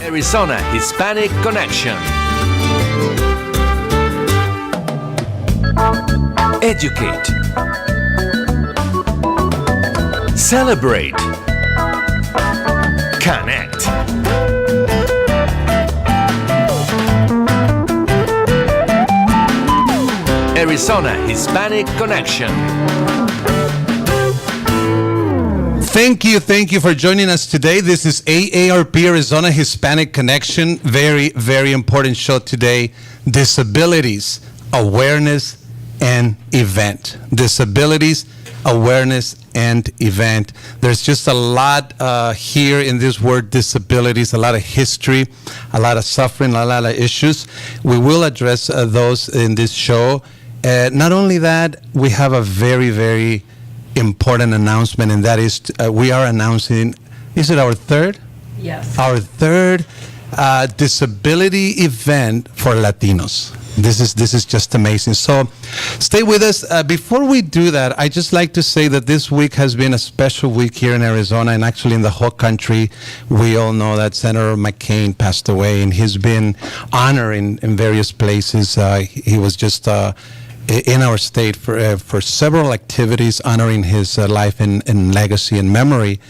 Arizona Hispanic Connection. Educate. Celebrate. Connect. Arizona Hispanic Connection. Thank you for joining us today. This is AARP, Arizona Hispanic Connection. Very, very important show today. Disabilities, awareness, and event. Disabilities, awareness, and event. There's just a lot here in this word disabilities, a lot of history, a lot of suffering, a lot of issues. We will address those in this show. Not only that, we have a very, very important announcement, and that is we are announcing, is it our third? Yes. Our third disability event for Latinos. This is just amazing. So stay with us. Before we do that, I just like to say that this week has been a special week here in Arizona and actually in the whole country. We all know that Senator McCain passed away, and he's been honored in various places. He was just in our state for several activities honoring his life and legacy and memory.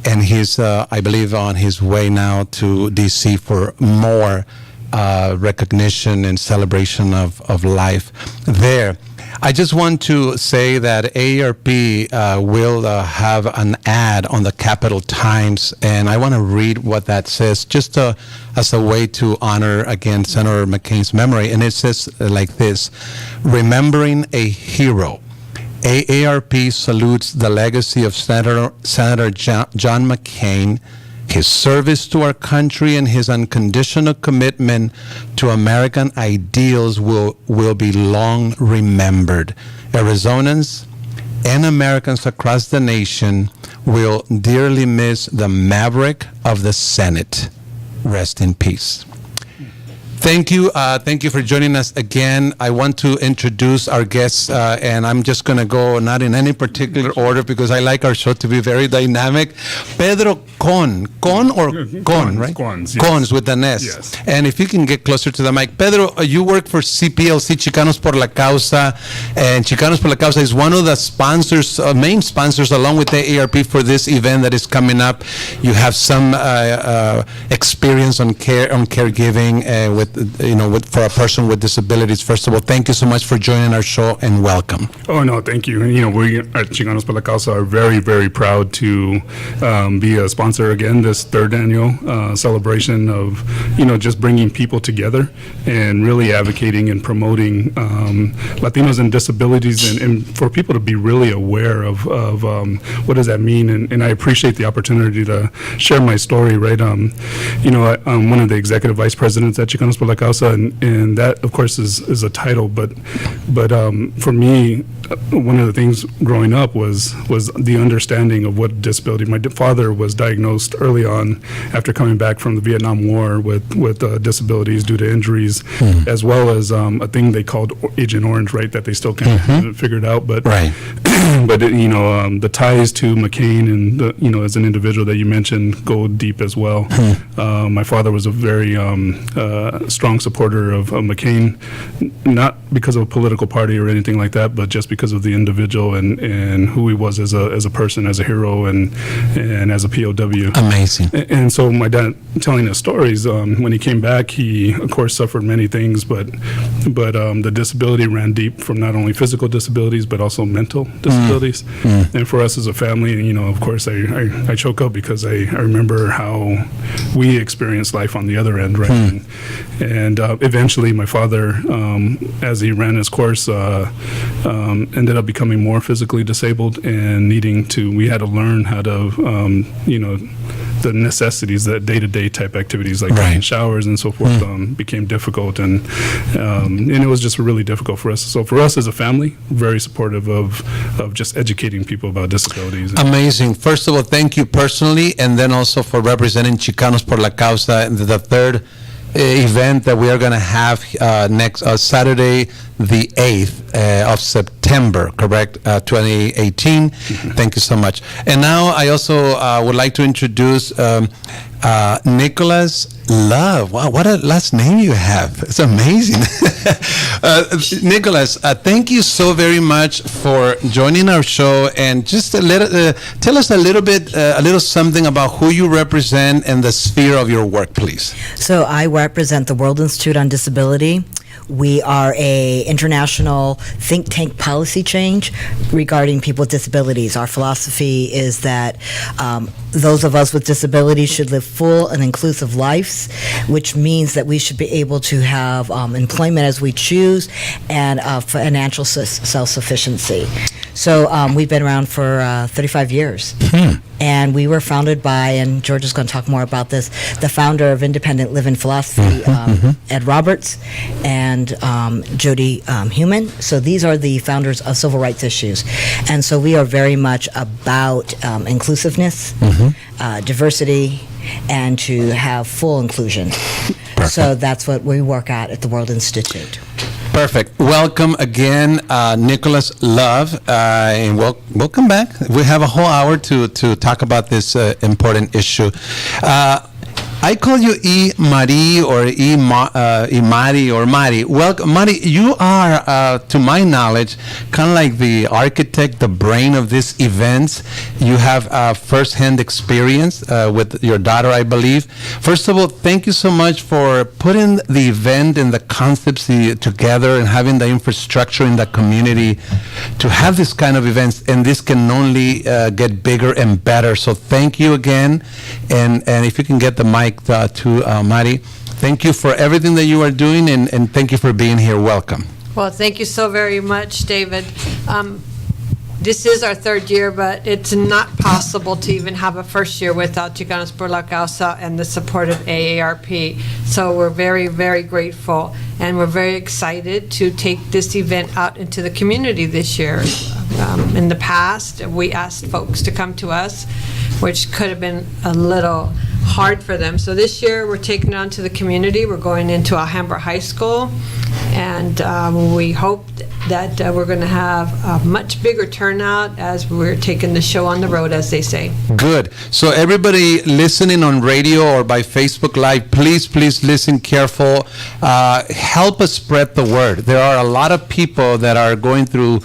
And he's, I believe, on his way now to D.C. for more recognition and celebration of life there. I just want to say that AARP will have an ad on the Capital Times, and I want to read what that says, just as a way to honor, again, Senator McCain's memory. And it says like this: remembering a hero. AARP salutes the legacy of Senator John McCain, his service to our country, and his unconditional commitment to American ideals will be long remembered. Arizonans and Americans across the nation will dearly miss the maverick of the Senate. Rest in peace. Thank you for joining us again. I want to introduce our guests, and I'm just going to go not in any particular order because I like our show to be very dynamic. Pedro Con, right? Cons, yes. Cons with an S. Yes. And if you can get closer to the mic. Pedro, you work for CPLC, Chicanos por la Causa, and Chicanos por la Causa is one of the sponsors, main sponsors, along with the AARP for this event that is coming up. You have some experience on caregiving for a person with disabilities. First of all, thank you so much for joining our show and welcome. Oh, no, thank you. And, we at Chicanos por la Causa are very, very proud to be a sponsor again this third annual celebration of, just bringing people together and really advocating and promoting Latinos and disabilities and for people to be really aware of what does that mean. And I appreciate the opportunity to share my story, right? I'm one of the executive vice presidents at Chicanos por la Causa, and that, of course, is a title. But for me, one of the things growing up was the understanding of what disability. My father was diagnosed early on after coming back from the Vietnam War with disabilities due to injuries, as well as a thing they called Agent Orange, right? That they still kind of haven't figured out. But right. But the ties to McCain and as an individual that you mentioned go deep as well. My father was a very strong supporter of McCain, not because of a political party or anything like that, but just because of the individual and who he was as a person, as a hero, and as a POW. Amazing. And so my dad, telling his stories, when he came back, he of course suffered many things, but the disability ran deep, from not only physical disabilities but also mental disabilities. And for us as a family, of course I choke up because I remember how we experienced life on the other end, right? And eventually my father, as he ran his course, ended up becoming more physically disabled and we had to learn how to, the necessities, that day-to-day type activities like taking showers and so forth became difficult, and it was just really difficult for us. So for us as a family, very supportive of just educating people about disabilities. Amazing. First of all, thank you personally, and then also for representing Chicanos por la Causa, the third event that we are going to have next Saturday, the 8th of September, correct? 2018. Thank you so much. And now I also would like to introduce Nicholas Love. Wow, what a last name you have. It's amazing. Nicholas, thank you so very much for joining our show, and just tell us a little something about who you represent and the sphere of your work, please. So I represent the World Institute on Disability. We are a international think tank policy change regarding people with disabilities. Our philosophy is that those of us with disabilities should live full and inclusive lives, which means that we should be able to have employment as we choose and financial self-sufficiency. So we've been around for 35 years. And we were founded by, and George is going to talk more about this, the founder of Independent Living Philosophy, Ed Roberts, and Jody Heumann. So these are the founders of civil rights issues. And so we are very much about inclusiveness, diversity, and to have full inclusion. Perfect. So that's what we work at the World Institute. Perfect. Welcome again, Nicholas Love, and welcome back. We have a whole hour to talk about this important issue. I call you E. Marie or E. Mari or Mari. Welcome, Mari. You are, to my knowledge, kind of like the architect, the brain of this event. You have first-hand experience with your daughter, I believe. First of all, thank you so much for putting the event and the concepts together and having the infrastructure in the community to have this kind of events. And this can only get bigger and better. So thank you again. And if you can get the mic to Mari. Thank you for everything that you are doing, and thank you for being here. Welcome. Well, thank you so very much, David. This is our third year, but it's not possible to even have a first year without Chicanos por la Causa and the support of AARP. So we're very, very grateful, and we're very excited to take this event out into the community this year. In the past, we asked folks to come to us, which could have been a little hard for them. So this year we're taking it on to the community. We're going into Alhambra High School, and we hope that we're going to have a much bigger turnout as we're taking the show on the road, as they say. Good. So everybody listening on radio or by Facebook Live, please listen careful. Help us spread the word. There are a lot of people that are going through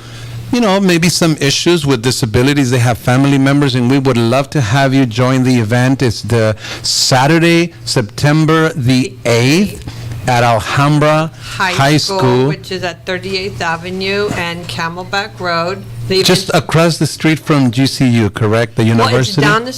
maybe some issues with disabilities. They have family members, and we would love to have you join the event. It's the Saturday, September the 8th at Alhambra High School, which is at 38th Avenue and Camelback Road. Just across the street from GCU, correct? The university? Well, it's down the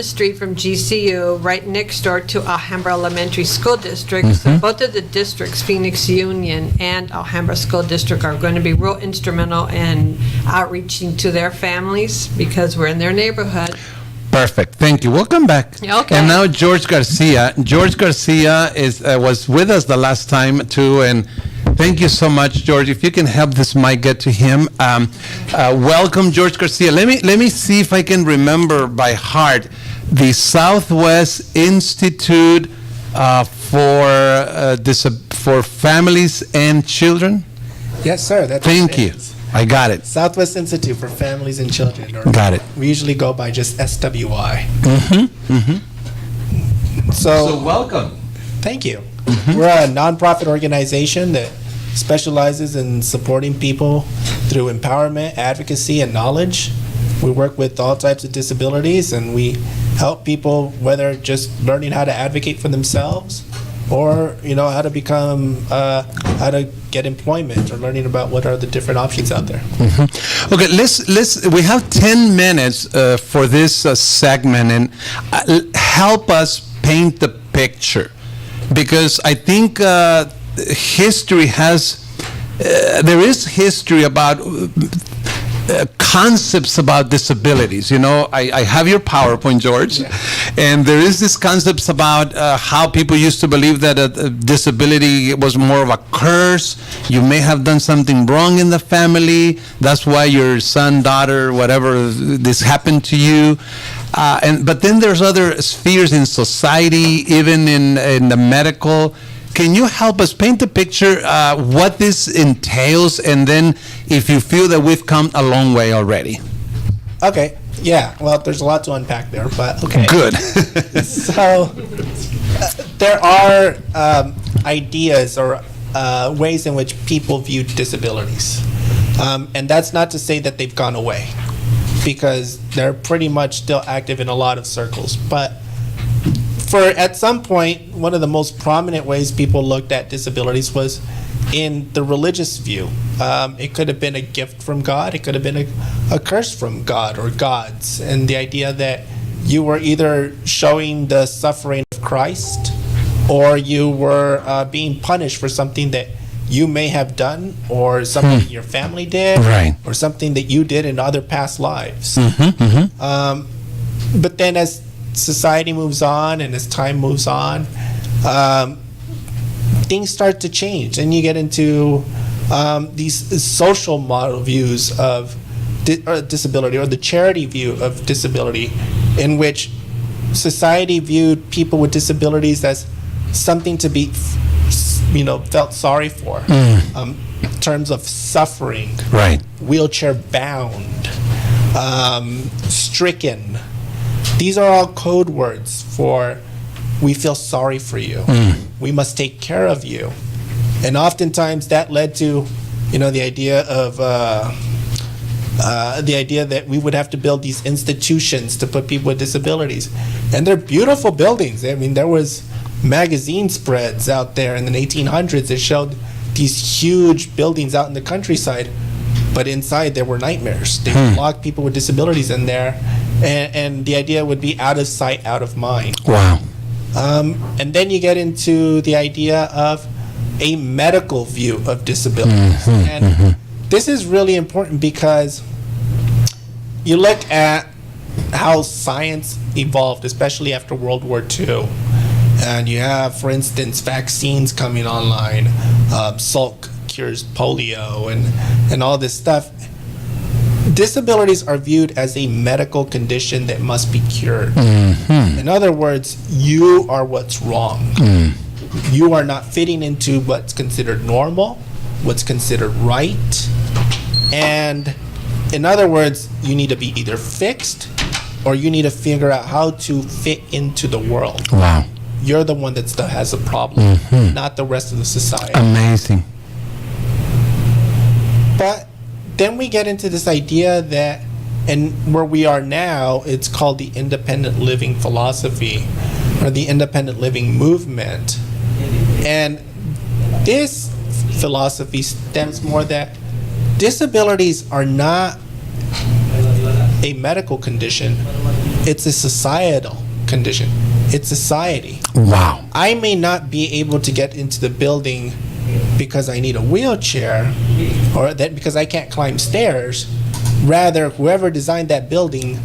street from GCU, right next door to Alhambra Elementary School District. So both of the districts, Phoenix Union and Alhambra School District, are going to be real instrumental in outreaching to their families because we're in their neighborhood. Perfect. Thank you. Welcome back. Okay. And now George Garcia. George Garcia was with us the last time too, and thank you so much, George. If you can help this mic get to him. Welcome, George Garcia. Let me see if I can remember by heart the Southwest Institute for Families and Children. Yes, sir. That's Thank you. I got it. Southwest Institute for Families and Children. Got it. We usually go by just SWI. So welcome. Thank you. We're a nonprofit organization that specializes in supporting people through empowerment, advocacy, and knowledge. We work with all types of disabilities, and we help people, whether just learning how to advocate for themselves or how to become how to get employment, or learning about what are the different options out there. Okay, we have 10 minutes for this segment, and help us paint the picture, because I think history has there is history about concepts about disabilities. I have your PowerPoint, George, and there is this concepts about how people used to believe that a disability was more of a curse. You may have done something wrong in the family. That's why your son, daughter, whatever, this happened to you. But then there's other spheres in society, even in the medical. Can you help us paint the picture what this entails, and then if you feel that we've come a long way already? Okay. Yeah. Well, there's a lot to unpack there, but okay. Good. So there are ideas or ways in which people view disabilities. And that's not to say that they've gone away, because they're pretty much still active in a lot of circles. But at some point, one of the most prominent ways people looked at disabilities was in the religious view. It could have been a gift from God, it could have been a curse from God or gods, and the idea that you were either showing the suffering of Christ, or you were being punished for something that you may have done, or something your family did, Right. or something that you did in other past lives. But then as society moves on and as time moves on, things start to change, and you get into these social model views of disability, or the charity view of disability, in which society viewed people with disabilities as something to be felt sorry for, in terms of suffering, Right. wheelchair bound, stricken. These are all code words for, we feel sorry for you. We must take care of you. And oftentimes that led to, the idea of the idea that we would have to build these institutions to put people with disabilities. And they're beautiful buildings. I mean, there was magazine spreads out there in the 1800s that showed these huge buildings out in the countryside, but inside there were nightmares. They would lock people with disabilities in there, and the idea would be out of sight, out of mind. Wow. And then you get into the idea of a medical view of disabilities. And this is really important, because you look at how science evolved, especially after World War II. And you have, for instance, vaccines coming online. Salk cures polio and all this stuff. Disabilities are viewed as a medical condition that must be cured. In other words, you are what's wrong. You are not fitting into what's considered normal, what's considered right. And in other words, you need to be either fixed, or you need to figure out how to fit into the world. Wow. You're the one that still has a problem, not the rest of the society. Amazing. But then we get into this idea that, and where we are now, it's called the independent living philosophy, or the independent living movement. And this philosophy stems more that disabilities are not a medical condition, it's a societal condition. It's society. Wow. I may not be able to get into the building because I need a wheelchair, or that because I can't climb stairs. Rather, whoever designed that building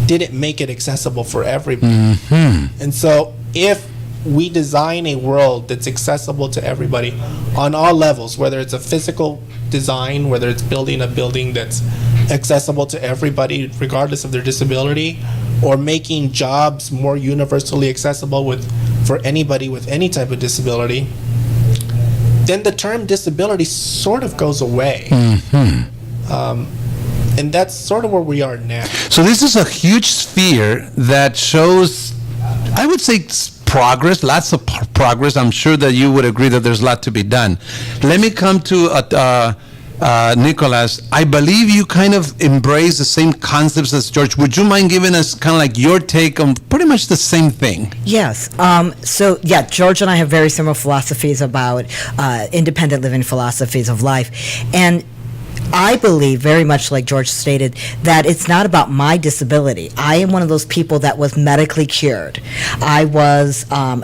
didn't make it accessible for everybody. And so if we design a world that's accessible to everybody on all levels, whether it's a physical design, whether it's building a building that's accessible to everybody regardless of their disability, or making jobs more universally accessible for anybody with any type of disability, then the term disability sort of goes away. And that's sort of where we are now. So this is a huge sphere that shows, I would say, progress, lots of progress. I'm sure that you would agree that there's a lot to be done. Let me come to Nicholas. I believe you kind of embrace the same concepts as George. Would you mind giving us kind of like your take on pretty much the same thing? Yes. So, George and I have very similar philosophies about independent living philosophies of life. And I believe, very much like George stated, that it's not about my disability. I am one of those people that was medically cured. I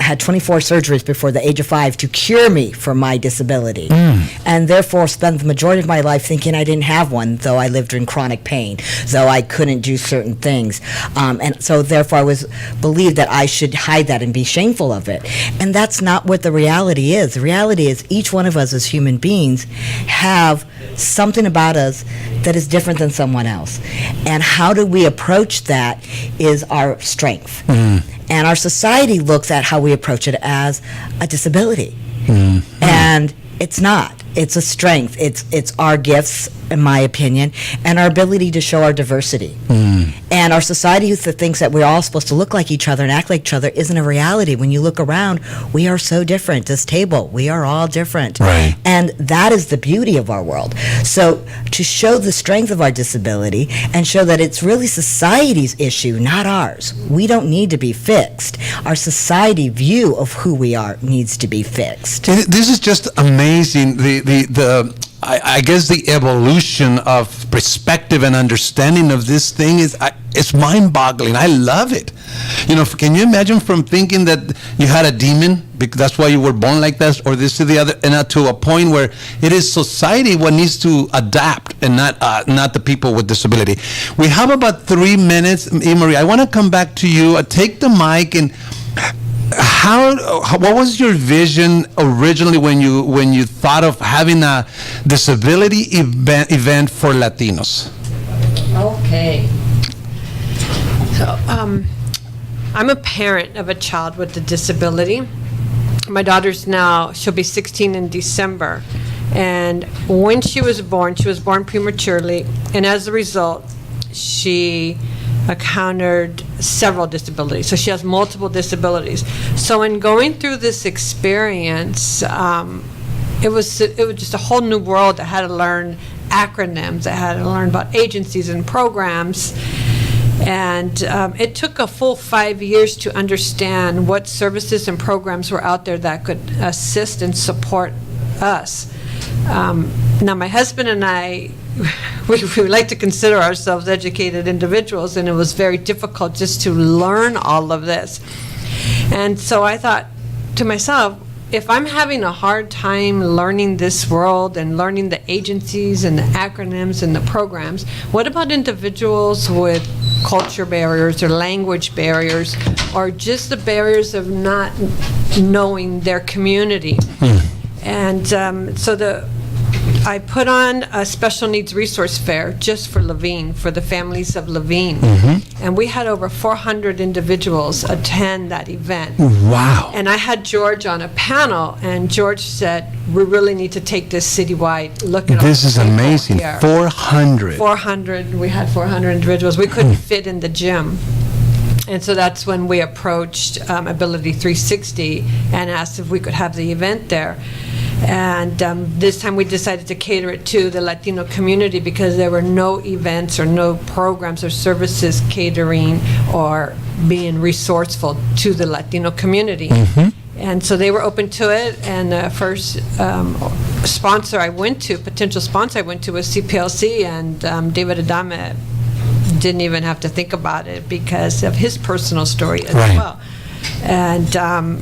had 24 surgeries before the age of 5 to cure me from my disability, and therefore spent the majority of my life thinking I didn't have one, though I lived in chronic pain, though I couldn't do certain things. And so therefore I believed that I should hide that and be shameful of it. And that's not what the reality is. The reality is each one of us as human beings have something about us that is different than someone else. And how do we approach that is our strength. And our society looks at how we approach it as a disability. And It's not. It's a strength. It's our gifts, in my opinion, and our ability to show our diversity. And our society that thinks that we're all supposed to look like each other and act like each other isn't a reality. When you look around, we are so different. This table, we are all different. Right. And that is the beauty of our world. So to show the strength of our disability and show that it's really society's issue, not ours. We don't need to be fixed. Our society view of who we are needs to be fixed. This is just amazing. I guess the evolution of perspective and understanding of this thing it's mind-boggling. I love it. Can you imagine from thinking that you had a demon, because that's why you were born like this, or this or the other, and to a point where it is society what needs to adapt, and not the people with disability. We have about 3 minutes, Marie. I want to come back to you. Take the mic and. What was your vision originally when you thought of having a disability event for Latinos? Okay. So, I'm a parent of a child with a disability. My daughter's she'll be 16 in December. And when she was born prematurely, and as a result, she encountered several disabilities. So she has multiple disabilities. So in going through this experience, it was just a whole new world. I had to learn acronyms. I had to learn about agencies and programs. And it took a full 5 years to understand what services and programs were out there that could assist and support us. Now, my husband and I, we like to consider ourselves educated individuals, and it was very difficult just to learn all of this. And so I thought to myself, if I'm having a hard time learning this world and learning the agencies and the acronyms and the programs, what about individuals with culture barriers or language barriers, or just the barriers of not knowing their community? And so I put on a special needs resource fair just for Levine, for the families of Levine. And we had over 400 individuals attend that event. Wow. And I had George on a panel, and George said, we really need to take this citywide. Look at this is amazing. Here. 400. 400. We had 400 individuals. We couldn't fit in the gym. And so that's when we approached Ability 360 and asked if we could have the event there. And this time we decided to cater it to the Latino community because there were no events or no programs or services catering or being resourceful to the Latino community. And so they were open to it. And the first sponsor I went to, potential sponsor I went to, was CPLC, and David Adame didn't even have to think about it because of his personal story as well. And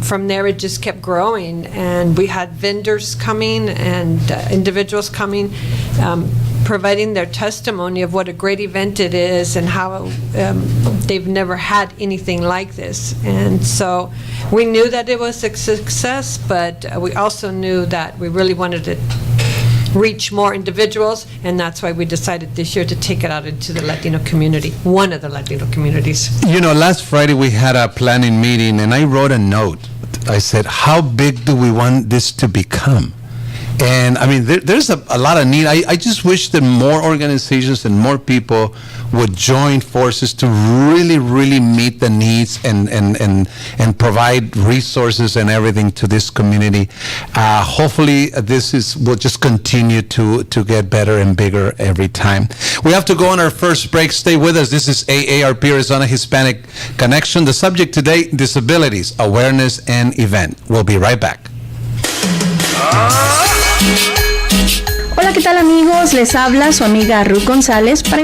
from there, it just kept growing. And we had vendors coming and individuals coming, providing their testimony of what a great event it is and how they've never had anything like this. And so we knew that it was a success, but we also knew that we really wanted to reach more individuals, and that's why we decided this year to take it out into the Latino community, one of the Latino communities. Last Friday we had a planning meeting, and I wrote a note. I said, how big do we want this to become? And I mean, there's a lot of need. I just wish that more organizations and more people would join forces to really, really meet the needs and provide resources and everything to this community. Hopefully, will just continue to get better and bigger every time. We have to go on our first break. Stay with us. This is AARP Arizona Hispanic Connection. The subject today, disabilities, awareness, and event. We'll be right back. Hola, ¿qué tal amigos? Les habla su amiga Ruth González para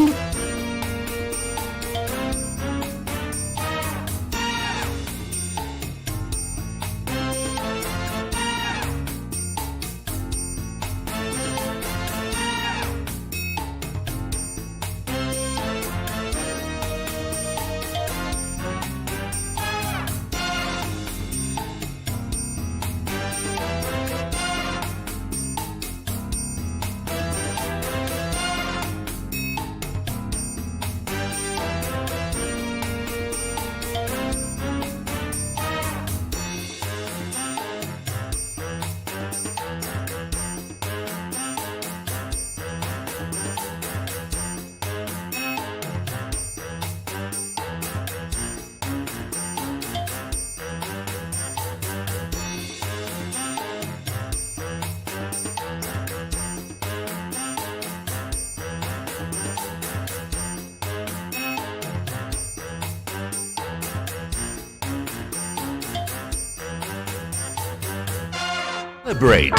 Celebrate.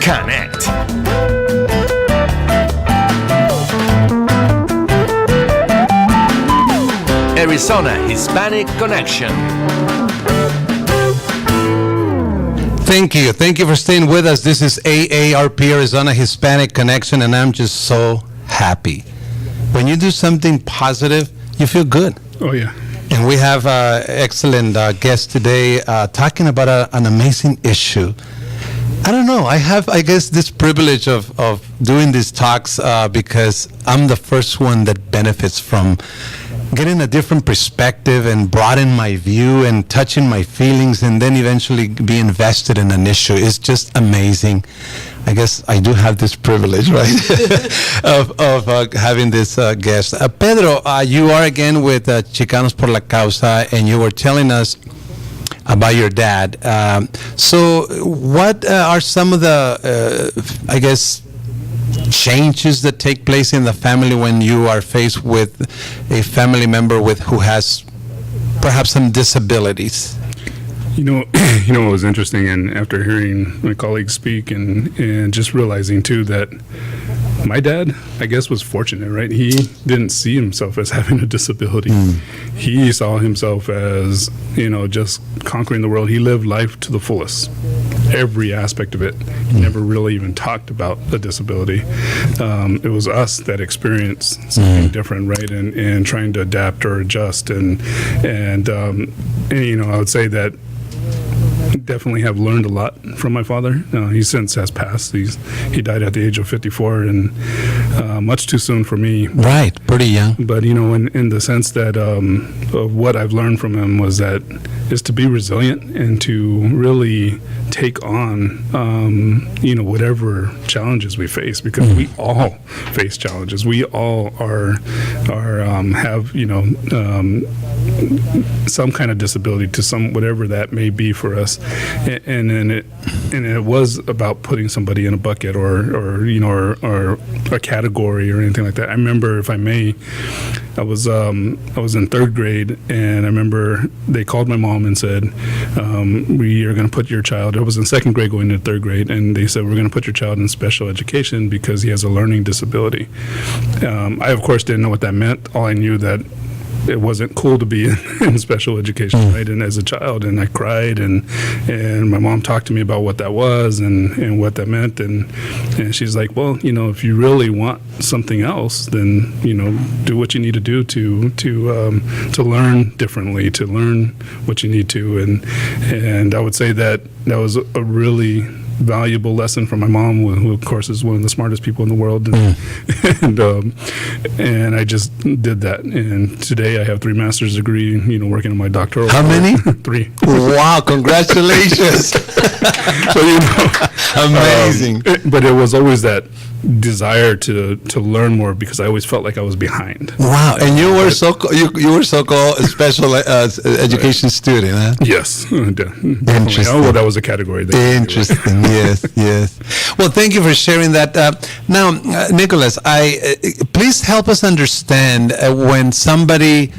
Connect. Arizona Hispanic Connection. Thank you. Thank you for staying with us. This is AARP, Arizona Hispanic Connection, and I'm just so happy. When you do something positive, you feel good. Oh, yeah. And we have an excellent guest today talking about an amazing issue. I don't know. I have, I guess, this privilege of doing these talks because I'm the first one that benefits from getting a different perspective and broaden my view and touching my feelings and then eventually be invested in an issue. It's just amazing. I guess I do have this privilege, right, of having this guest. Pedro, you are again with Chicanos por la Causa, and you were telling us about your dad. So what are some of the, I guess, changes that take place in the family when you are faced with a family member who has perhaps some disabilities? You know, it was interesting, and after hearing my colleagues speak and just realizing too that my dad, I guess, was fortunate, right? He didn't see himself as having a disability. He saw himself as, just conquering the world. He lived life to the fullest, every aspect of it. He never really even talked about a disability. It was us that experienced something different, right? And trying to adapt or adjust. And I would say that definitely have learned a lot from my father. He since has passed. He died at the age of 54, and much too soon for me. Right, pretty young. But in the sense that of what I've learned from him is to be resilient and to really take on whatever challenges we face, because we all face challenges. We all have some kind of disability to whatever that may be for us, and it was about putting somebody in a bucket or a category or anything like that. I remember, if I may, I was in third grade, and I remember they called my mom and said, we are going to put your child. I was in second grade going into third grade, and they said, we're going to put your child in special education because he has a learning disability. I, of course, didn't know what that meant. All I knew that it wasn't cool to be in special education, right? And as a child, and I cried, and my mom talked to me about what that was and what that meant, and she's like, well, if you really want something else, then do what you need to do to learn differently, to learn what you need to, and I would say that was a really valuable lesson from my mom, who of course is one of the smartest people in the world, and I just did that. And today I have 3 master's degree, working on my doctoral. How many? 3. Wow, congratulations. So amazing. But it was always that desire to learn more, because I always felt like I was behind. Wow, and you were so-called special education student, huh? Yes, definitely. Interesting. Oh, well, that was a category. Interesting. Yes. Well, thank you for sharing that. Now, Nicholas, please help us understand when somebody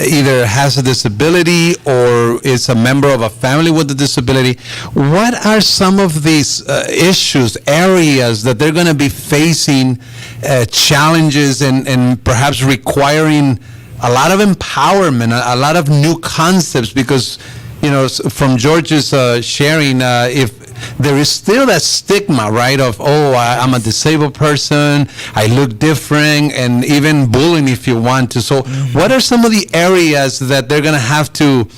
either has a disability or is a member of a family with a disability, what are some of these issues, areas that they're going to be facing, challenges and perhaps requiring a lot of empowerment, a lot of new concepts? Because, from George's sharing, if there is still that stigma, right, of, I'm a disabled person, I look different, and even bullying if you want to. So what are some of the areas that they're going to have to,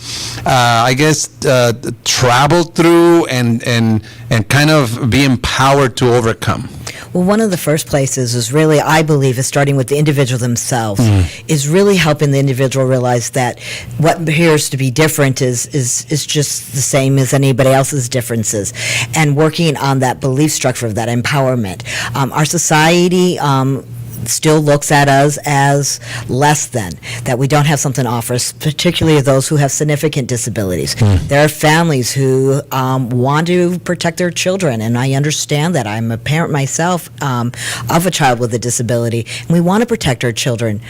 travel through and kind of be empowered to overcome? Well, one of the first places is really, I believe, is starting with the individual themselves, is really helping the individual realize that what appears to be different is just the same as anybody else's differences, and working on that belief structure of that empowerment. Our society still looks at us as less than, that we don't have something to offer, particularly those who have significant disabilities. There are families who want to protect their children, and I understand that. I'm a parent myself of a child with a disability, and we want to protect our children,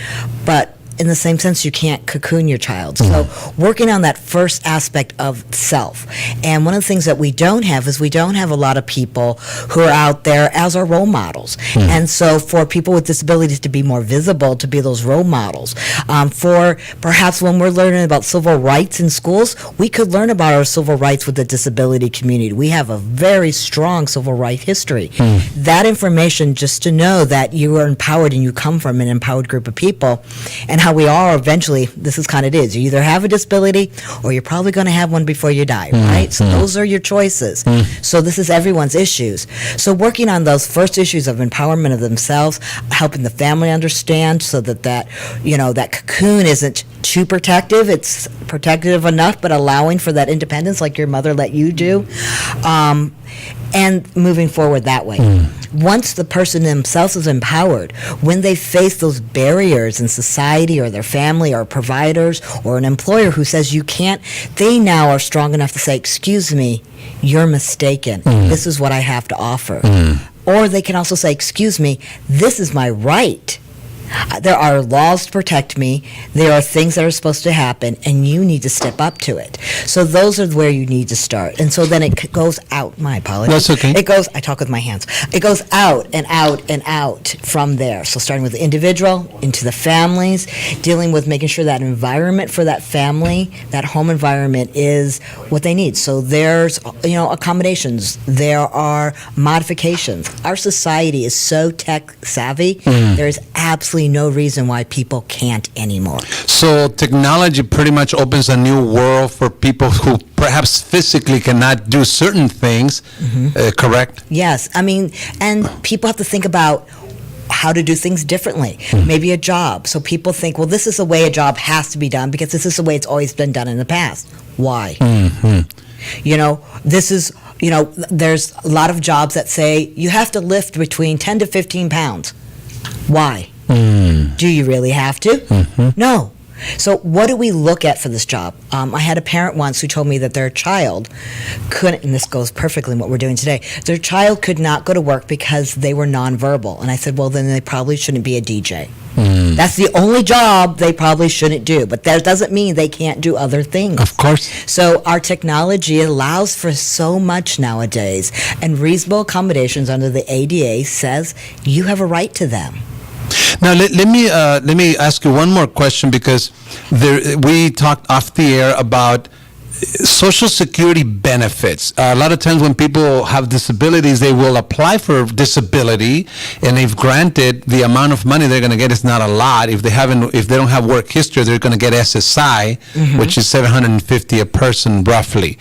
but in the same sense, you can't cocoon your child. So working on that first aspect of self. And one of the things that we don't have is we don't have a lot of people who are out there as our role models. And so for people with disabilities to be more visible, to be those role models, for perhaps when we're learning about civil rights in schools, we could learn about our civil rights with the disability community. We have a very strong civil rights history. That information, just to know that you are empowered and you come from an empowered group of people, and how we are eventually, this is kind of it is. You either have a disability or you're probably going to have one before you die, right? So those are your choices. So this is everyone's issues. So working on those first issues of empowerment of themselves, helping the family understand so that that cocoon isn't too protective. It's protective enough, but allowing for that independence like your mother let you do. And moving forward that way. Once the person themselves is empowered, when they face those barriers in society or their family or providers or an employer who says you can't, they now are strong enough to say, excuse me, you're mistaken. This is what I have to offer. Or they can also say, excuse me, this is my right. There are laws to protect me. There are things that are supposed to happen, and you need to step up to it. So those are where you need to start. And so then it goes out. My apologies. That's okay. It goes, I talk with my hands. It goes out and out and out from there. So starting with the individual, into the families, dealing with making sure that environment for that family, that home environment is what they need. So there's, accommodations. There are modifications. Our society is so tech savvy. There is absolutely no reason why people can't anymore. So technology pretty much opens a new world for people who perhaps physically cannot do certain things, correct? Yes. I mean, and people have to think about how to do things differently. Maybe a job. So people think, well, this is the way a job has to be done because this is the way it's always been done in the past. Why? This is, there's a lot of jobs that say you have to lift between 10 to 15 pounds. Why? Do you really have to? No. So what do we look at for this job? I had a parent once who told me that their child couldn't, and this goes perfectly in what we're doing today, their child could not go to work because they were nonverbal. And I said, well, then they probably shouldn't be a DJ. That's the only job they probably shouldn't do. But that doesn't mean they can't do other things. Of course. So our technology allows for so much nowadays. And reasonable accommodations under the ADA says you have a right to them. Now let me ask you one more question, because we talked off the air about Social Security benefits. A lot of times when people have disabilities, they will apply for disability, and if granted, the amount of money they're going to get is not a lot. If they don't have work history, they're going to get SSI, which is $750 a person roughly.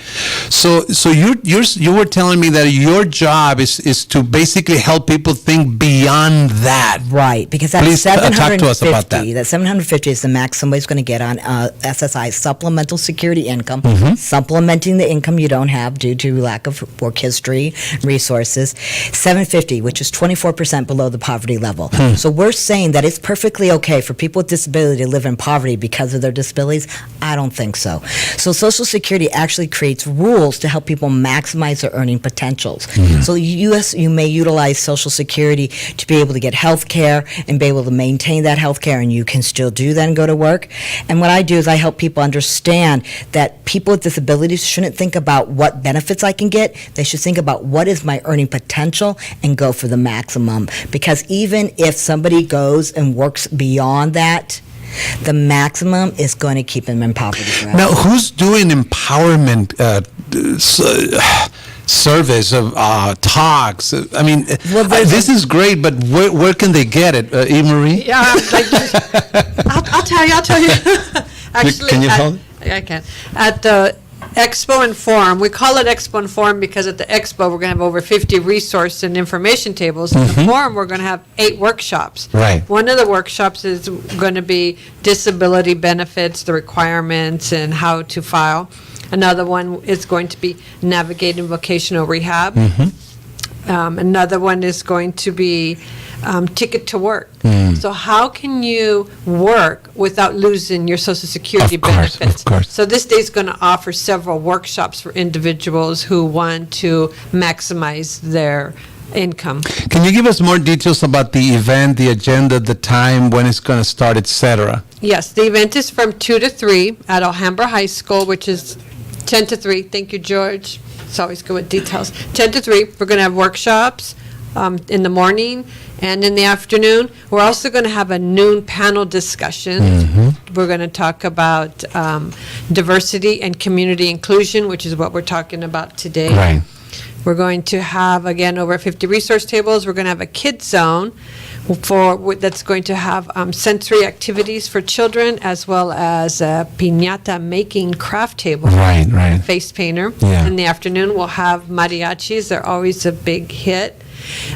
So you were telling me that your job is to basically help people think beyond that. Right, because that Please talk to us about that. That $750 is the max somebody's going to get on SSI, supplemental security income. Supplementing the income you don't have due to lack of work history, resources. $750, which is 24% below the poverty level. So we're saying that it's perfectly okay for people with disability to live in poverty because of their disabilities. I don't think so. So Social Security actually creates rules to help people maximize their earning potentials. So you may utilize Social Security to be able to get health care and be able to maintain that health care, and you can still do that and go to work. And what I do is I help people understand that people with disabilities shouldn't think about what benefits I can get. They should think about what is my earning potential and go for the maximum. Because even if somebody goes and works beyond that, the maximum is going to keep them in poverty forever. Now, who's doing empowerment service of talks? I mean, this is great, but where can they get it, Eve Marie? Yeah, I'll tell you. Actually, can you hold? I can. At the Expo and Forum, we call it Expo and Forum because at the Expo we're going to have over 50 resource and information tables. At the Forum we're going to have 8 workshops. Right. One of the workshops is going to be disability benefits, the requirements, and how to file. Another one is going to be navigating vocational rehab. Another one is going to be ticket to work. So how can you work without losing your Social Security benefits? Of course. So this day is going to offer several workshops for individuals who want to maximize their income. Can you give us more details about the event, the agenda, the time, when it's going to start, etc.? Yes, the event is from 2 to 3 at Alhambra High School, which is 10 to 3. Thank you, George. It's always good with details. 10 to 3, we're going to have workshops in the morning and in the afternoon. We're also going to have a noon panel discussion. We're going to talk about diversity and community inclusion, which is what we're talking about today. Right. We're going to have, again, over 50 resource tables. We're going to have a kids zone that's going to have sensory activities for children, as well as a piñata making craft table. Right. Face painter. Yeah. In the afternoon, we'll have mariachis. They're always a big hit.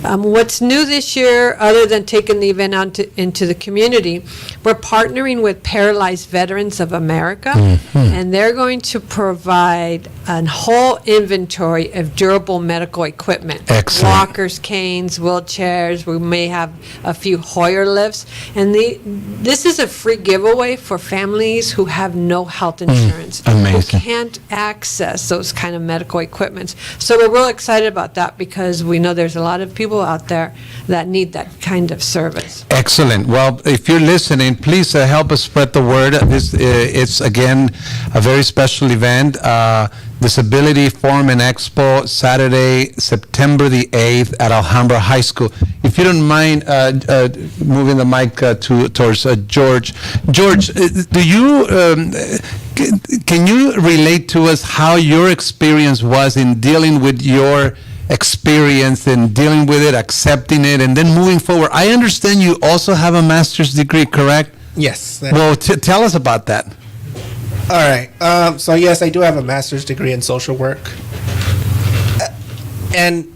What's new this year, other than taking the event out into the community, we're partnering with Paralyzed Veterans of America, and they're going to provide a whole inventory of durable medical equipment. Excellent. Walkers, canes, wheelchairs. We may have a few Hoyer lifts. And this is a free giveaway for families who have no health insurance, amazing. who can't access those kind of medical equipments. So we're real excited about that because we know there's a lot of people out there that need that kind of service. Excellent. Well, if you're listening, please help us spread the word. It's, again, a very special event. Disability Forum and Expo, Saturday, September the 8th at Alhambra High School. If you don't mind moving the mic towards George. George, do you can you relate to us how your experience was in dealing with your experience and dealing with it, accepting it, and then moving forward? I understand you also have a master's degree, correct? Yes. Well, tell us about that. All right. So yes, I do have a master's degree in social work. And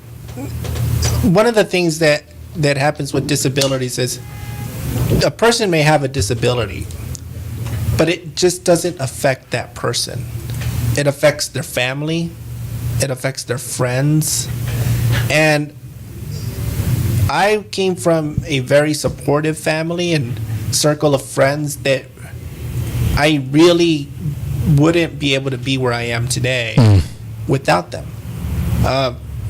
one of the things that happens with disabilities is a person may have a disability, but it just doesn't affect that person. It affects their family. It affects their friends. And I came from a very supportive family and circle of friends that I really wouldn't be able to be where I am today without them.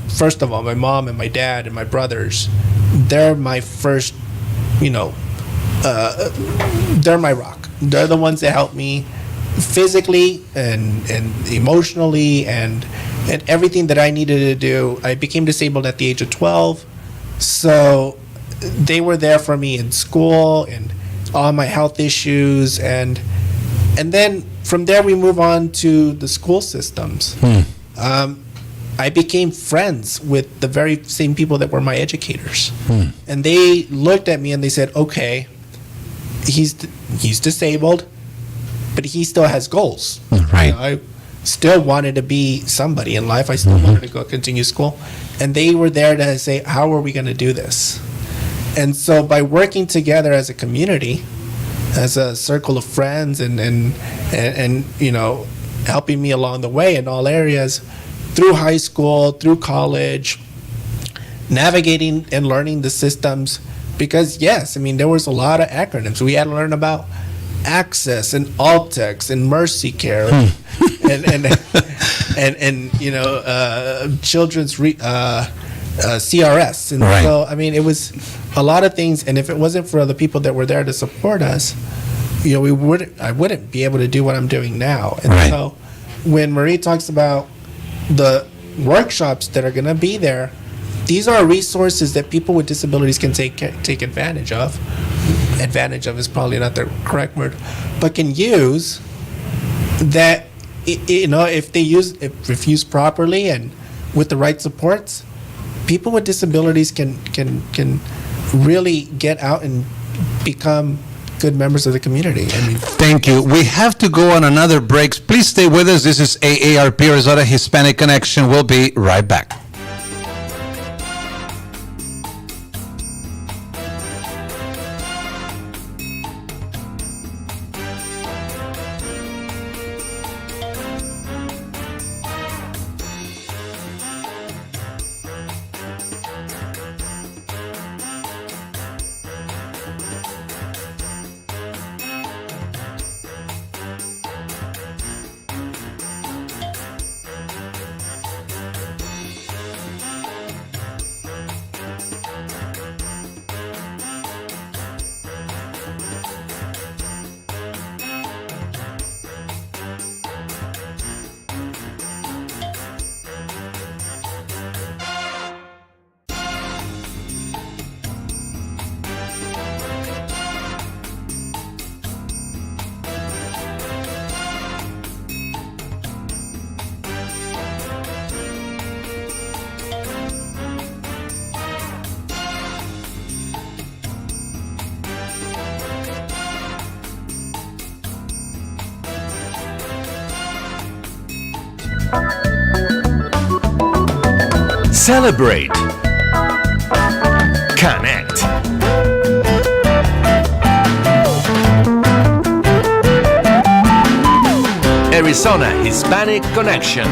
First of all, my mom and my dad and my brothers, they're my first, they're my rock. They're the ones that helped me physically and emotionally and everything that I needed to do. I became disabled at the age of 12, so they were there for me in school and all my health issues, and then from there we move on to the school systems. I became friends with the very same people that were my educators, and they looked at me and they said, "Okay, he's disabled, but he still has goals." Right. I still wanted to be somebody in life. I still wanted to go continue school, and they were there to say, "How are we going to do this?" And so by working together as a community, as a circle of friends, and helping me along the way in all areas, through high school, through college, navigating and learning the systems, because yes, I mean, there was a lot of acronyms. We had to learn about Access and Altex and Mercy Care and children's CRS, and Right. so I mean, it was a lot of things. And if it wasn't for the people that were there to support us, I wouldn't be able to do what I'm doing now. And Right. so when Marie talks about the workshops that are going to be there, these are resources that people with disabilities can take advantage of. Advantage of is probably not the correct word, but can use that. If used properly and with the right supports, people with disabilities can really get out and become good members of the community. I mean, Thank you. We have to go on another break. Please stay with us. This is AARP Arizona Hispanic Connection. We'll be right back. Celebrate. Connect. Arizona Hispanic Connection.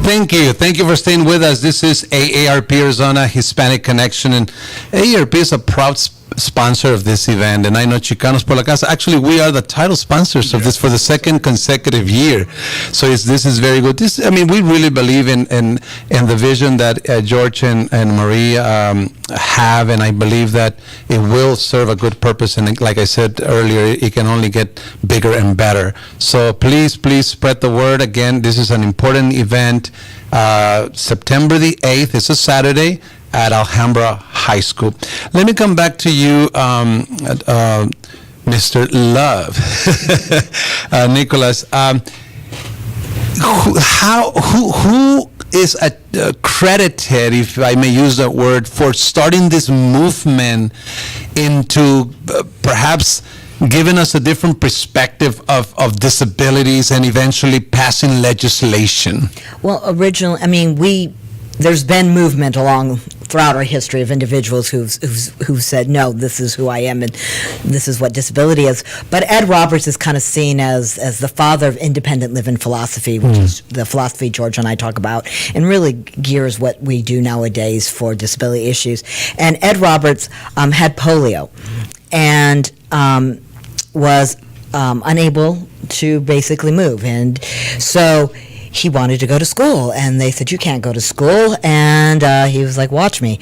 Thank you. Thank you for staying with us. This is AARP Arizona Hispanic Connection, and AARP is a proud sponsor of this event, and I know Chicanos por la Casa. Actually, we are the title sponsors of this for the second consecutive year. So this is very good. We really believe in the vision that George and Marie have, and I believe that it will serve a good purpose. And like I said earlier, it can only get bigger and better. So please spread the word. Again, this is an important event. September the 8th, it's a Saturday, at Alhambra High School. Let me come back to you, Mr. Love, Nicholas. Who is credited, if I may use that word, for starting this movement into perhaps giving us a different perspective of disabilities and eventually passing legislation? Well, originally, there's been movement throughout our history of individuals who've said, no, this is who I am and this is what disability is. But Ed Roberts is kind of seen as the father of independent living philosophy, which is the philosophy George and I talk about, and really gears what we do nowadays for disability issues. And Ed Roberts had polio and was unable to basically move. And so he wanted to go to school, and they said, you can't go to school, and he was like, watch me.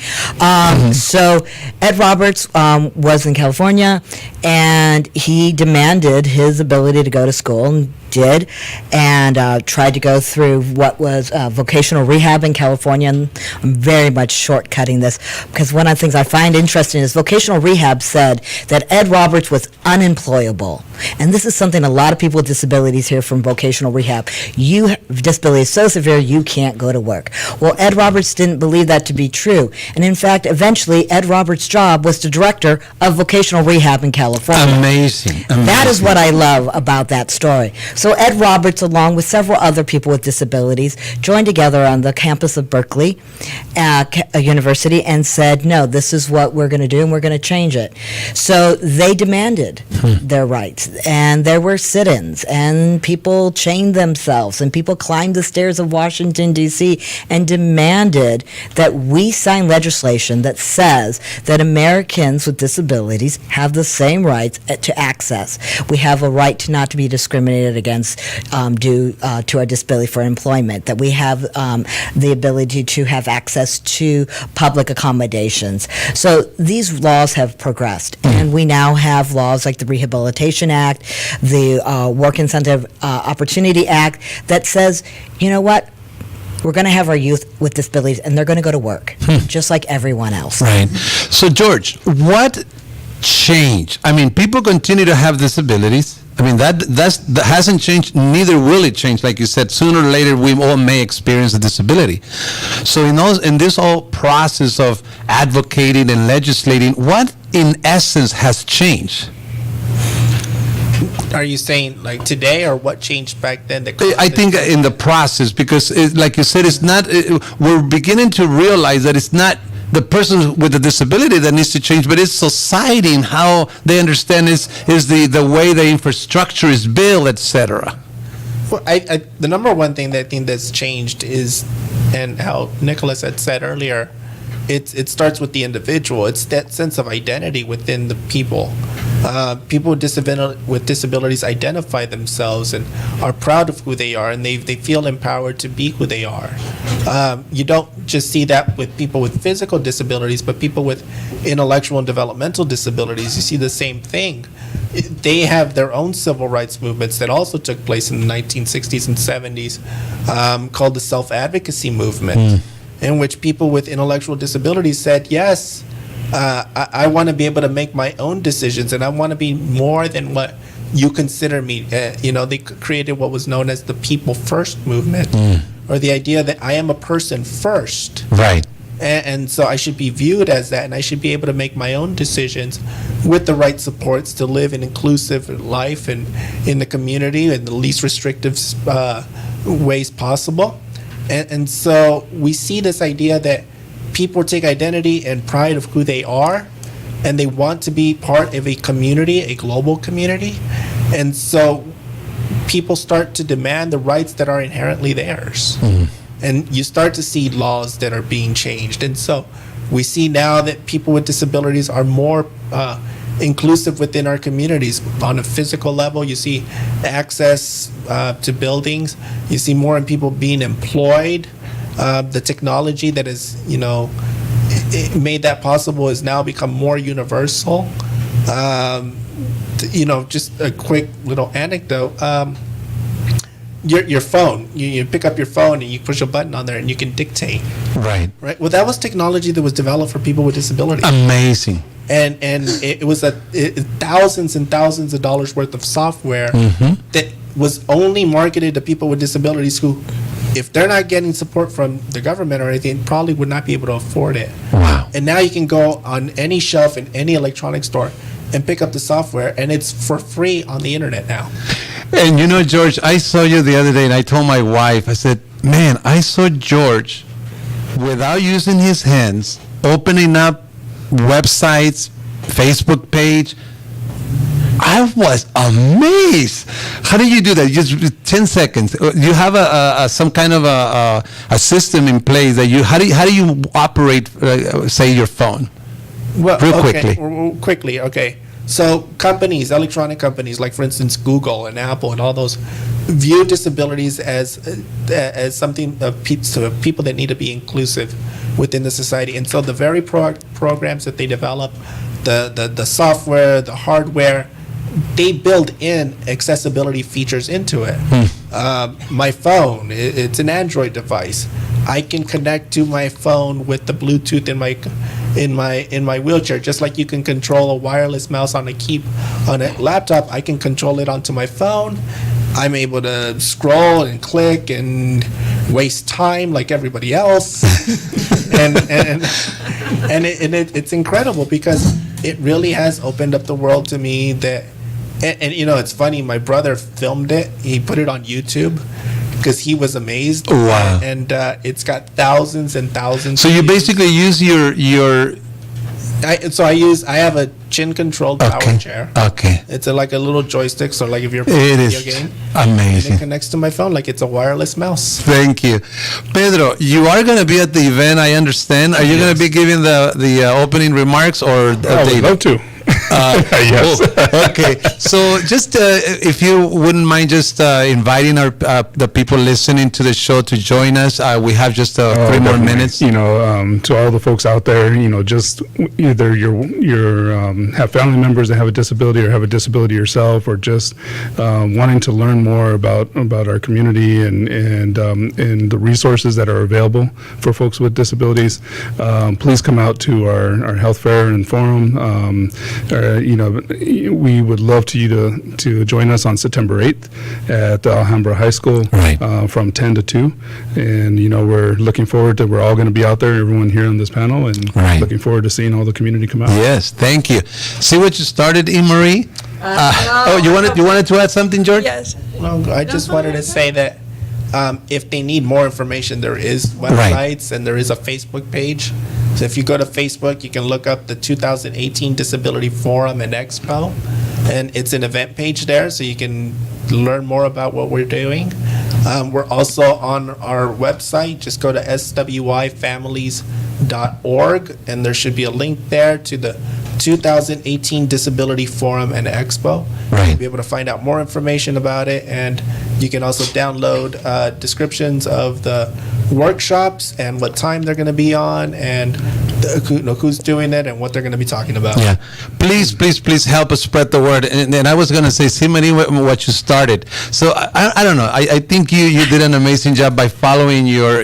So Ed Roberts was in California, and he demanded his ability to go to school, and did, and tried to go through what was vocational rehab in California. And I'm very much shortcutting this, because one of the things I find interesting is vocational rehab said that Ed Roberts was unemployable. And this is something a lot of people with disabilities hear from vocational rehab. You have disability so severe you can't go to work. Well, Ed Roberts didn't believe that to be true. And in fact, eventually, Ed Roberts' job was the director of vocational rehab in California. Amazing. That is what I love about that story. So Ed Roberts, along with several other people with disabilities, joined together on the campus of Berkeley University and said, no, this is what we're going to do, and we're going to change it. So they demanded their rights, and there were sit-ins, and people chained themselves, and people climbed the stairs of Washington, D.C., and demanded that we sign legislation that says that Americans with disabilities have the same rights to access. We have a right to not to be discriminated against due to our disability for employment, that we have the ability to have access to public accommodations. So these laws have progressed, and we now have laws like the Rehabilitation Act, the Work Incentive Opportunity Act, that says, you know what? We're going to have our youth with disabilities, and they're going to go to work, just like everyone else. Right. So, George, what changed? People continue to have disabilities. That hasn't changed, neither will it change. Like you said, sooner or later we all may experience a disability. So in this whole process of advocating and legislating, what in essence has changed? Are you saying like today, or what changed back then? I think in the process, because like you said, it's not, we're beginning to realize that it's not the person with the disability that needs to change, but it's society and how they understand is the way the infrastructure is built, etc. Well, the number one thing that I think that's changed is, and how Nicholas had said earlier, it starts with the individual. It's that sense of identity within the people. People with disabilities identify themselves and are proud of who they are, and they feel empowered to be who they are. You don't just see that with people with physical disabilities, but people with intellectual and developmental disabilities, you see the same thing. They have their own civil rights movements that also took place in the 1960s and 70s, called the self-advocacy movement, in which people with intellectual disabilities said, yes, I want to be able to make my own decisions, and I want to be more than what you consider me. They created what was known as the People First movement, or the idea that I am a person first. Right. And so I should be viewed as that, and I should be able to make my own decisions with the right supports to live an inclusive life and in the community in the least restrictive ways possible. And so we see this idea that people take identity and pride of who they are, and they want to be part of a community, a global community. And so people start to demand the rights that are inherently theirs. And you start to see laws that are being changed. And so we see now that people with disabilities are more inclusive within our communities. On a physical level, you see access to buildings. You see more people being employed. The technology that is, it made that possible has now become more universal. Just a quick little anecdote. Your phone, you pick up your phone and you push a button on there and you can dictate. Right. Right. Well, that was technology that was developed for people with disabilities. Amazing. And it was thousands and thousands of dollars worth of software that was only marketed to people with disabilities who, if they're not getting support from the government or anything, probably would not be able to afford it. Wow. And now you can go on any shelf in any electronic store and pick up the software, and it's for free on the internet now. And George, I saw you the other day, and I told my wife, I said, man, I saw George, without using his hands, opening up websites, Facebook page. I was amazed. How do you do that? Just 10 seconds. You have some kind of a system in place that how do you operate, say, your phone? Well, Real quickly. Okay. So companies, electronic companies, like for instance Google and Apple and all those, view disabilities as something of people that need to be inclusive within the society. And so the very programs that they develop, the software, the hardware, they build in accessibility features into it. My phone, it's an Android device. I can connect to my phone with the Bluetooth in my wheelchair, just like you can control a wireless mouse on a laptop. I can control it onto my phone. I'm able to scroll and click and waste time like everybody else. and it's incredible because it really has opened up the world to me. And it's funny, my brother filmed it. He put it on YouTube because he was amazed. Wow. And it's got thousands and thousands. So you basically use your I have a chin controlled power chair. Okay. It's like a little joystick, so like if you're playing It a video is game, amazing. it connects to my phone like it's a wireless mouse. Thank you. Pedro, you are going to be at the event, I understand. Are you going to be giving the opening remarks or I would David? love to. Yes. Okay. So just if you wouldn't mind just inviting the people listening to the show to join us. We have just 3 more Definitely. minutes. To all the folks out there, just either you're have family members that have a disability or have a disability yourself, or just wanting to learn more about our community and the resources that are available for folks with disabilities. Please come out to our health fair and forum. We would love you to join us on September 8th at Alhambra High School, Right. From 10 to 2. And, we're looking forward to, we're all going to be out there, everyone here on this panel, and Right. looking forward to seeing all the community come out. Yes, thank you. See what you started, Marie? You wanted to add something, George? Yes. Well, I just wanted to say that if they need more information, there is websites and there is a Facebook page. So if you go to Facebook, you can look up the 2018 Disability Forum and Expo, and it's an event page there, so you can learn more about what we're doing. We're also on our website. Just go to swifamilies.org, and there should be a link there to the 2018 Disability Forum and Expo. Right. You'll be able to find out more information about it, and you can also download descriptions of the workshops and what time they're going to be on, and who's doing it and what they're going to be talking about. Yeah. Please help us spread the word. And I was going to say, see, Marie, what you started. So I don't know. I think you did an amazing job by following your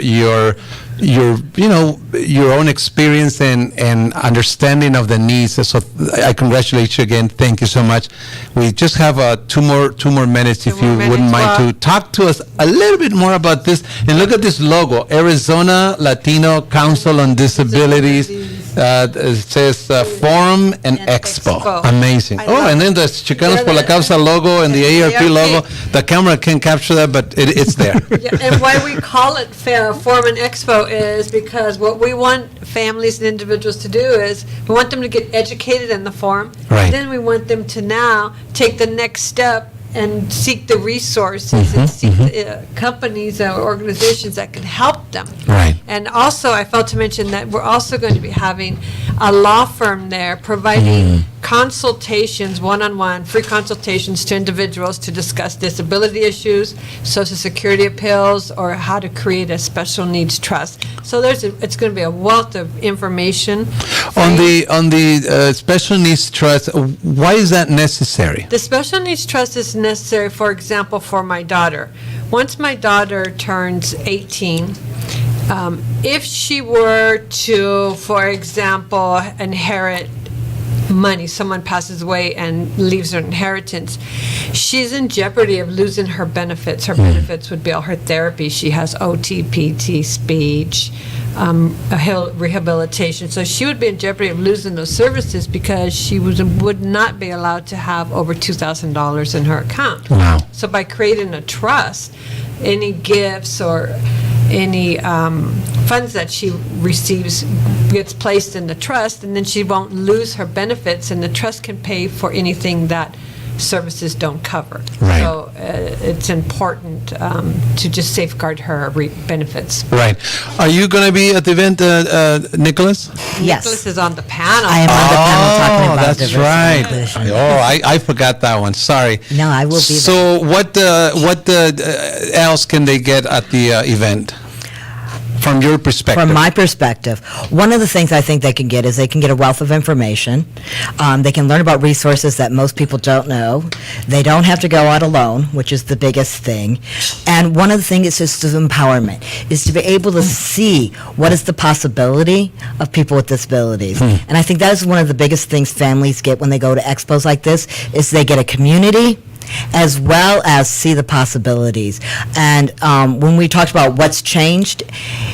own experience and understanding of the needs. So I congratulate you again. Thank you so much. We just have two more minutes, if you wouldn't mind, to talk to us a little bit more about this. And look at this logo, Arizona Latino Council on Disabilities. It says Forum and Expo. Expo. Amazing. I Oh, love and then it. the Chicanos Yeah, por la the- Causa logo and the and the AARP logo. AARP. The camera can't capture that, but it's there. Yeah, and why we call it Forum and Expo is because what we want families and individuals to do is, we want them to get educated in the forum. Right. Then we want them to now take the next step and seek the resources and seek the, companies or organizations that can help them. Right. And also, I failed to mention that we're also going to be having a law firm there providing consultations, one-on-one, free consultations to individuals to discuss disability issues, Social Security appeals, or how to create a special needs trust. So it's going to be a wealth of information. On the Special Needs Trust, why is that necessary? The special needs trust is necessary, for example, for my daughter. Once my daughter turns 18, if she were to, for example, inherit money, someone passes away and leaves her inheritance, she's in jeopardy of losing her benefits. Her benefits would be all her therapy. She has OT, PT, speech, rehabilitation. So she would be in jeopardy of losing those services because she would not be allowed to have over $2,000 in her account. Wow. So by creating a trust, any gifts or any funds that she receives gets placed in the trust, and then she won't lose her benefits, and the trust can pay for anything that services don't cover. Right. So it's important to just safeguard her benefits. Right. Are you going to be at the event, Nicholas? Yes. Nicholas is on the panel. I am on the panel talking Oh, about that's diversity right. and inclusion. Oh, I forgot that one. Sorry. No, I will be there. So what else can they get at the event? From your perspective. From my perspective, one of the things I think they can get is they can get a wealth of information. They can learn about resources that most people don't know. They don't have to go out alone, which is the biggest thing. And one of the things is just empowerment, is to be able to see what is the possibility of people with disabilities. And I think that is one of the biggest things families get when they go to expos like this, is they get a community as well as see the possibilities. And when we talked about what's changed,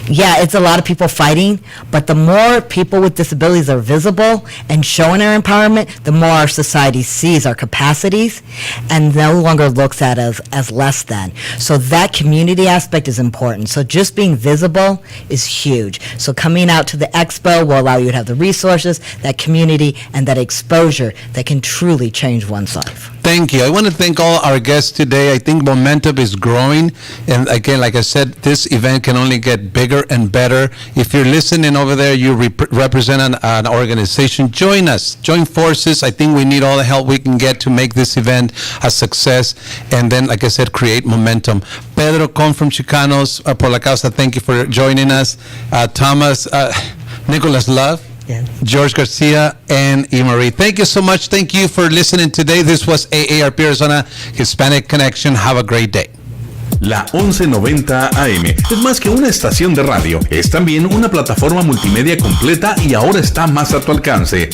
yeah, it's a lot of people fighting, but the more people with disabilities are visible and showing our empowerment, the more our society sees our capacities and no longer looks at us as less than. So that community aspect is important. So just being visible is huge. So coming out to the expo will allow you to have the resources, that community, and that exposure that can truly change one's life. Thank you. I want to thank all our guests today. I think momentum is growing. And again, like I said, this event can only get bigger and better. If you're listening over there, you represent an organization, join us. Join forces. I think we need all the help we can get to make this event a success. And then, like I said, create momentum. Pedro Con from Chicanos por la Causa, thank you for joining us. Thomas, Nicholas Love. Yeah. George Garcia and Marie. Thank you so much. Thank you for listening today. This was AARP Arizona Hispanic Connection. Have a great day. La 1190 AM es más que una estación de radio, es también una plataforma multimedia completa y ahora está más a tu alcance.